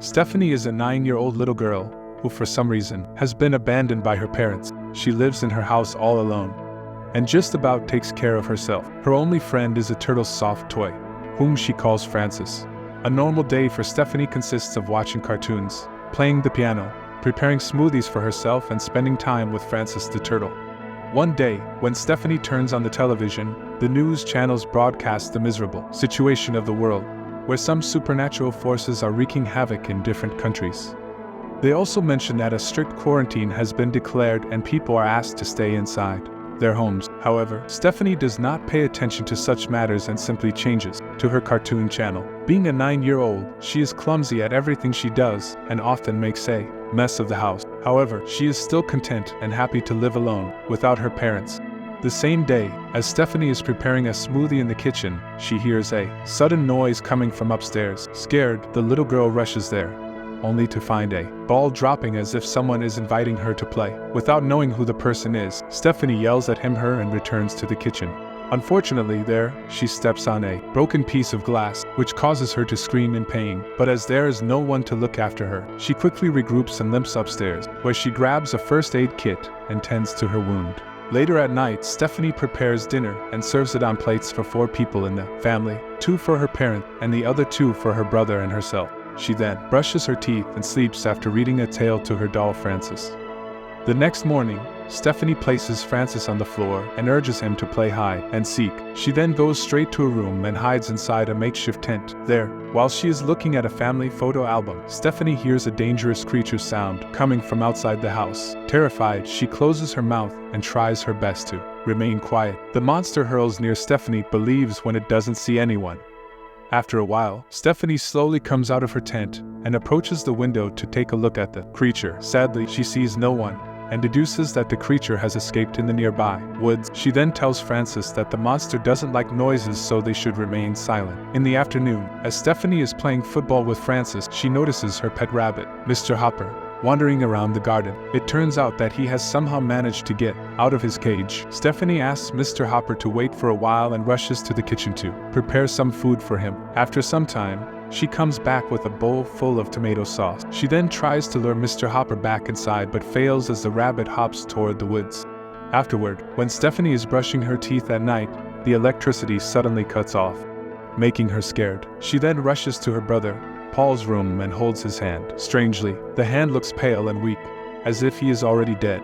Stephanie is a 9-year-old little girl who, for some reason, has been abandoned by her parents. She lives in her house all alone and just about takes care of herself. Her only friend is a turtle's soft toy, whom she calls Francis. A normal day for Stephanie consists of watching cartoons, playing the piano, preparing smoothies for herself, and spending time with Francis the turtle. One day, when Stephanie turns on the television, the news channels broadcast the miserable situation of the world, where some supernatural forces are wreaking havoc in different countries. They also mention that a strict quarantine has been declared and people are asked to stay inside their homes. However, Stephanie does not pay attention to such matters and simply changes to her cartoon channel. Being a 9-year-old, she is clumsy at everything she does and often makes a mess of the house. However, she is still content and happy to live alone without her parents. The same day, as Stephanie is preparing a smoothie in the kitchen, she hears a sudden noise coming from upstairs. Scared, the little girl rushes there, only to find a ball dropping as if someone is inviting her to play. Without knowing who the person is, Stephanie yells at her and returns to the kitchen. Unfortunately, there, she steps on a broken piece of glass, which causes her to scream in pain. But as there is no one to look after her, she quickly regroups and limps upstairs, where she grabs a first aid kit and tends to her wound. Later at night, Stephanie prepares dinner and serves it on plates for 4 people in the family, 2 for her parent and the other 2 for her brother and herself. She then brushes her teeth and sleeps after reading a tale to her doll Francis. The next morning, Stephanie places Francis on the floor and urges him to play hide and seek. She then goes straight to a room and hides inside a makeshift tent. There, while she is looking at a family photo album, Stephanie hears a dangerous creature sound coming from outside the house. Terrified, she closes her mouth and tries her best to remain quiet. The monster hurls near Stephanie, believes when it doesn't see anyone. After a while, Stephanie slowly comes out of her tent and approaches the window to take a look at the creature. Sadly, she sees no one and deduces that the creature has escaped in the nearby woods. She then tells Francis that the monster doesn't like noises, so they should remain silent. In the afternoon, as Stephanie is playing football with Francis, she notices her pet rabbit, Mr. Hopper, wandering around the garden. It turns out that he has somehow managed to get out of his cage. Stephanie asks Mr. Hopper to wait for a while and rushes to the kitchen to prepare some food for him. After some time, she comes back with a bowl full of tomato sauce. She then tries to lure Mr. Hopper back inside but fails as the rabbit hops toward the woods. Afterward, when Stephanie is brushing her teeth at night, the electricity suddenly cuts off, making her scared. She then rushes to her brother Paul's room and holds his hand. Strangely, the hand looks pale and weak, as if he is already dead.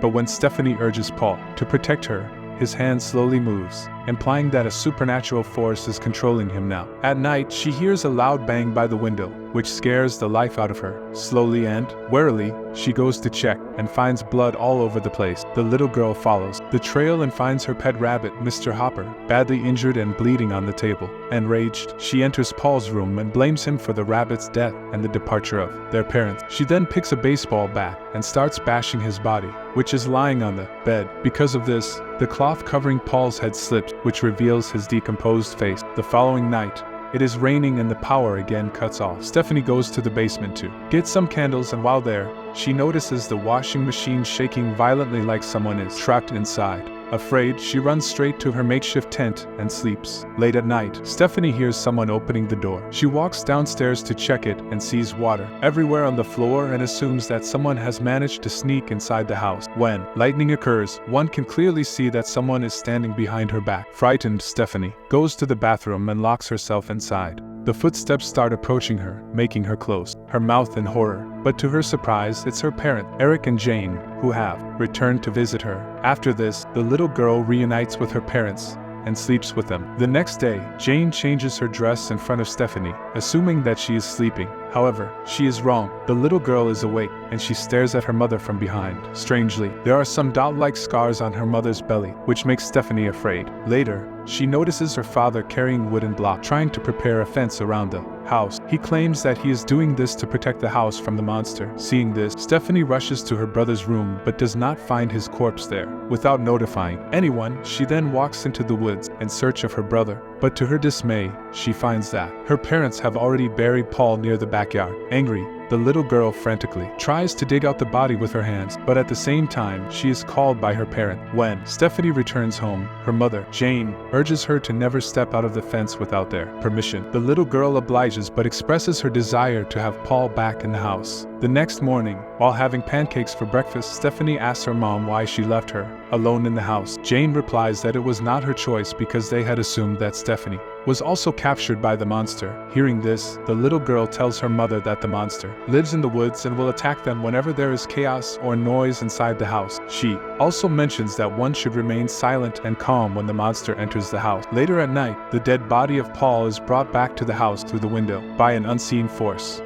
But when Stephanie urges Paul to protect her, his hand slowly moves, implying that a supernatural force is controlling him now. At night, she hears a loud bang by the window, which scares the life out of her. Slowly and warily, she goes to check and finds blood all over the place. The little girl follows the trail and finds her pet rabbit, Mr. Hopper, badly injured and bleeding on the table. Enraged, she enters Paul's room and blames him for the rabbit's death and the departure of their parents. She then picks a baseball bat and starts bashing his body, which is lying on the bed. Because of this, the cloth covering Paul's head slips, which reveals his decomposed face. The following night, it is raining and the power again cuts off. Stephanie goes to the basement to get some candles, and while there, she notices the washing machine shaking violently like someone is trapped inside. Afraid, she runs straight to her makeshift tent and sleeps. Late at night, Stephanie hears someone opening the door. She walks downstairs to check it and sees water everywhere on the floor and assumes that someone has managed to sneak inside the house. When lightning occurs, one can clearly see that someone is standing behind her back. Frightened, Stephanie goes to the bathroom and locks herself inside. The footsteps start approaching her, making her close her mouth in horror. But to her surprise, it's her parents, Eric and Jane, who have returned to visit her. After this, the little girl reunites with her parents and sleeps with them. The next day, Jane changes her dress in front of Stephanie, assuming that she is sleeping. However, she is wrong. The little girl is awake, and she stares at her mother from behind. Strangely, there are some doll-like scars on her mother's belly, which makes Stephanie afraid. Later, she notices her father carrying wooden blocks, trying to prepare a fence around the house. He claims that he is doing this to protect the house from the monster. Seeing this, Stephanie rushes to her brother's room but does not find his corpse there. Without notifying anyone, she then walks into the woods in search of her brother. But to her dismay, she finds that her parents have already buried Paul near the backyard. Angry, The little girl frantically tries to dig out the body with her hands, but at the same time, she is called by her parent. When Stephanie returns home, her mother, Jane, urges her to never step out of the fence without their permission. The little girl obliges but expresses her desire to have Paul back in the house. The next morning, while having pancakes for breakfast, Stephanie asks her mom why she left her alone in the house. Jane replies that it was not her choice because they had assumed that Stephanie was also captured by the monster. Hearing this, the little girl tells her mother that the monster lives in the woods and will attack them whenever there is chaos or noise inside the house. She also mentions that one should remain silent and calm when the monster enters the house. Later at night, the dead body of Paul is brought back to the house through the window by an unseen force.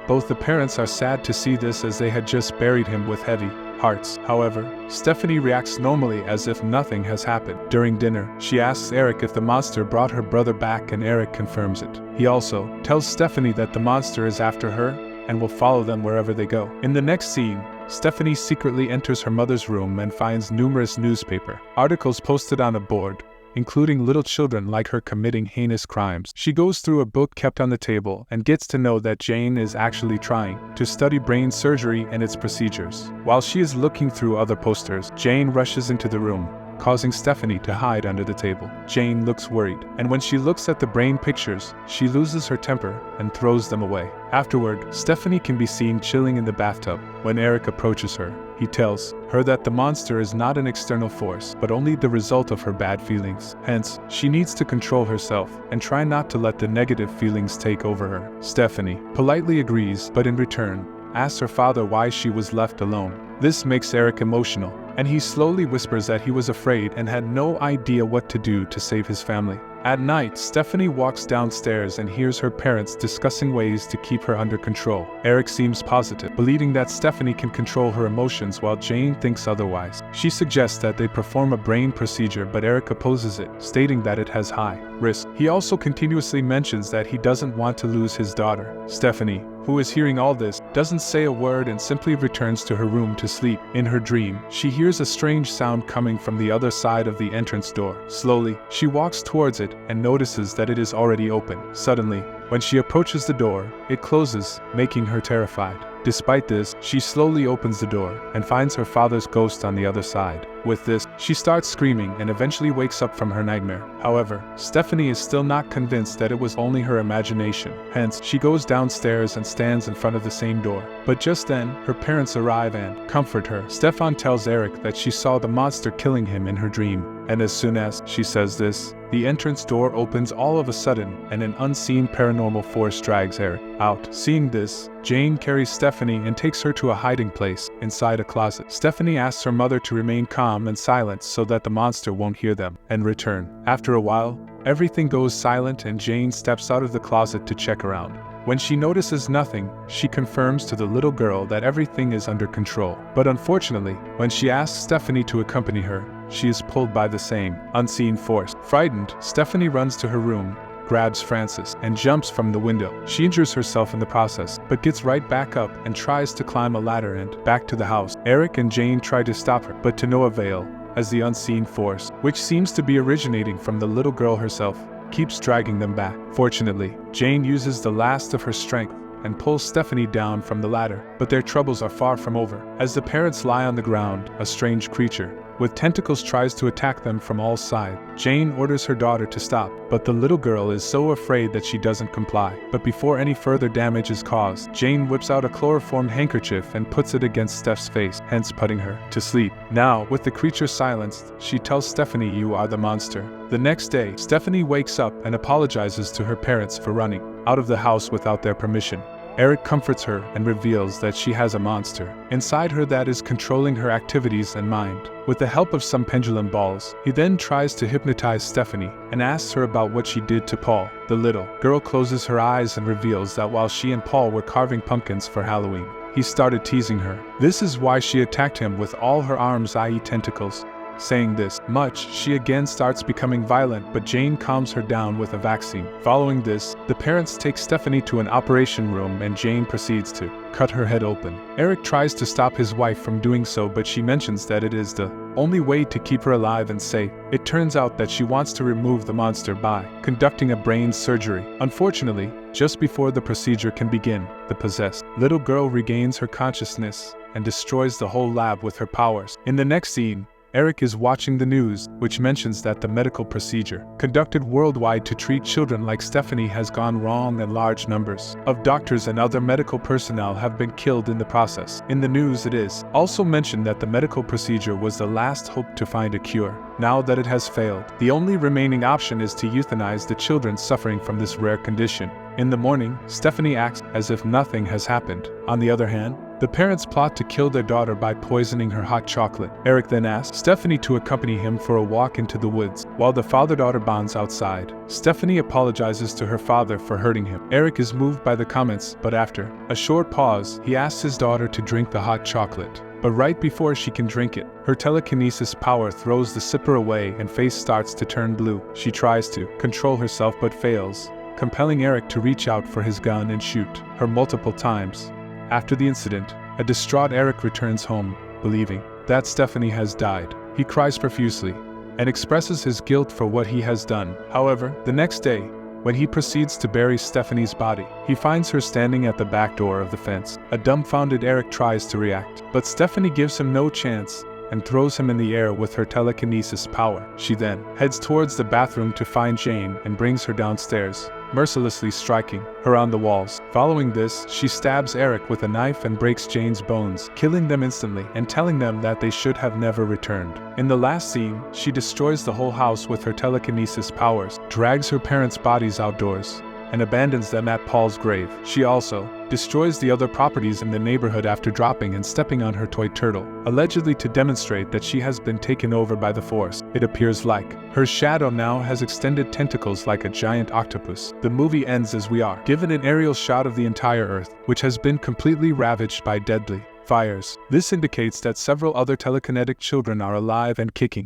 Both the parents are sad to see this as they had just buried him with heavy hearts. However, Stephanie reacts normally as if nothing has happened. During dinner, she asks Eric if the monster brought her brother back and Eric confirms it. He also tells Stephanie that the monster is after her and will follow them wherever they go. In the next scene, Stephanie secretly enters her mother's room and finds numerous newspaper articles posted on a board, including little children like her committing heinous crimes. She goes through a book kept on the table and gets to know that Jane is actually trying to study brain surgery and its procedures. While she is looking through other posters, Jane rushes into the room, causing Stephanie to hide under the table. Jane looks worried, and when she looks at the brain pictures, she loses her temper and throws them away. Afterward, Stephanie can be seen chilling in the bathtub. When Eric approaches her, he tells her that the monster is not an external force, but only the result of her bad feelings. Hence, she needs to control herself and try not to let the negative feelings take over her. Stephanie politely agrees, but in return, asks her father why she was left alone. This makes Eric emotional, and he slowly whispers that he was afraid and had no idea what to do to save his family. At night, Stephanie walks downstairs and hears her parents discussing ways to keep her under control. Eric seems positive, believing that Stephanie can control her emotions while Jane thinks otherwise. She suggests that they perform a brain procedure, but Eric opposes it, stating that it has high risk. He also continuously mentions that he doesn't want to lose his daughter. Stephanie, who is hearing all this, doesn't say a word and simply returns to her room to sleep. In her dream, she hears a strange sound coming from the other side of the entrance door. Slowly, she walks towards it and notices that it is already open. Suddenly, when she approaches the door, it closes, making her terrified. Despite this, she slowly opens the door and finds her father's ghost on the other side. With this, she starts screaming and eventually wakes up from her nightmare. However, Stephanie is still not convinced that it was only her imagination. Hence, she goes downstairs and stands in front of the same door. But just then, her parents arrive and comfort her. Stefan tells Eric that she saw the monster killing him in her dream. And as soon as she says this, the entrance door opens all of a sudden and an unseen paranormal force drags Eric out. Seeing this, Jane carries Stephanie and takes her to a hiding place inside a closet. Stephanie asks her mother to remain calm and silent so that the monster won't hear them and return. After a while, everything goes silent and Jane steps out of the closet to check around. When she notices nothing, she confirms to the little girl that everything is under control. But unfortunately, when she asks Stephanie to accompany her, she is pulled by the same unseen force. Frightened, Stephanie runs to her room, grabs Francis, and jumps from the window. She injures herself in the process, but gets right back up and tries to climb a ladder and back to the house. Eric and Jane try to stop her, but to no avail, as the unseen force, which seems to be originating from the little girl herself, keeps dragging them back. Fortunately, Jane uses the last of her strength and pulls Stephanie down from the ladder, but their troubles are far from over. As the parents lie on the ground, a strange creature with tentacles tries to attack them from all sides. Jane orders her daughter to stop, but the little girl is so afraid that she doesn't comply. But before any further damage is caused, Jane whips out a chloroform handkerchief and puts it against Steph's face, hence putting her to sleep. Now, with the creature silenced, she tells Stephanie, "You are the monster." The next day, Stephanie wakes up and apologizes to her parents for running out of the house without their permission. Eric comforts her and reveals that she has a monster inside her that is controlling her activities and mind. With the help of some pendulum balls, he then tries to hypnotize Stephanie and asks her about what she did to Paul. The little girl closes her eyes and reveals that while she and Paul were carving pumpkins for Halloween, he started teasing her. This is why she attacked him with all her arms, i.e. tentacles. Saying this much, she again starts becoming violent, but Jane calms her down with a vaccine. Following this, the parents take Stephanie to an operation room and Jane proceeds to cut her head open. Eric tries to stop his wife from doing so, but she mentions that it is the only way to keep her alive and safe. It turns out that she wants to remove the monster by conducting a brain surgery. Unfortunately, just before the procedure can begin, the possessed little girl regains her consciousness and destroys the whole lab with her powers. In the next scene, Eric is watching the news, which mentions that the medical procedure conducted worldwide to treat children like Stephanie has gone wrong and large numbers of doctors and other medical personnel have been killed in the process. In the news, it is also mentioned that the medical procedure was the last hope to find a cure. Now that it has failed, the only remaining option is to euthanize the children suffering from this rare condition. In the morning, Stephanie acts as if nothing has happened. On the other hand, the parents plot to kill their daughter by poisoning her hot chocolate. Eric then asks Stephanie to accompany him for a walk into the woods. While the father-daughter bonds outside, Stephanie apologizes to her father for hurting him. Eric is moved by the comments, but after a short pause, he asks his daughter to drink the hot chocolate. But right before she can drink it, her telekinesis power throws the sipper away and face starts to turn blue. She tries to control herself but fails, compelling Eric to reach out for his gun and shoot her multiple times. After the incident, a distraught Eric returns home, believing that Stephanie has died. He cries profusely and expresses his guilt for what he has done. However, the next day, when he proceeds to bury Stephanie's body, he finds her standing at the back door of the fence. A dumbfounded Eric tries to react, but Stephanie gives him no chance and throws him in the air with her telekinesis power. She then heads towards the bathroom to find Jane and brings her downstairs, mercilessly striking her on the walls. Following this, she stabs Eric with a knife and breaks Jane's bones, killing them instantly and telling them that they should have never returned. In the last scene, she destroys the whole house with her telekinesis powers, drags her parents' bodies outdoors, and abandons them at Paul's grave. She also destroys the other properties in the neighborhood after dropping and stepping on her toy turtle, allegedly to demonstrate that she has been taken over by the Force. It appears like her shadow now has extended tentacles like a giant octopus. The movie ends as we are given an aerial shot of the entire Earth, which has been completely ravaged by deadly fires. This indicates that several other telekinetic children are alive and kicking.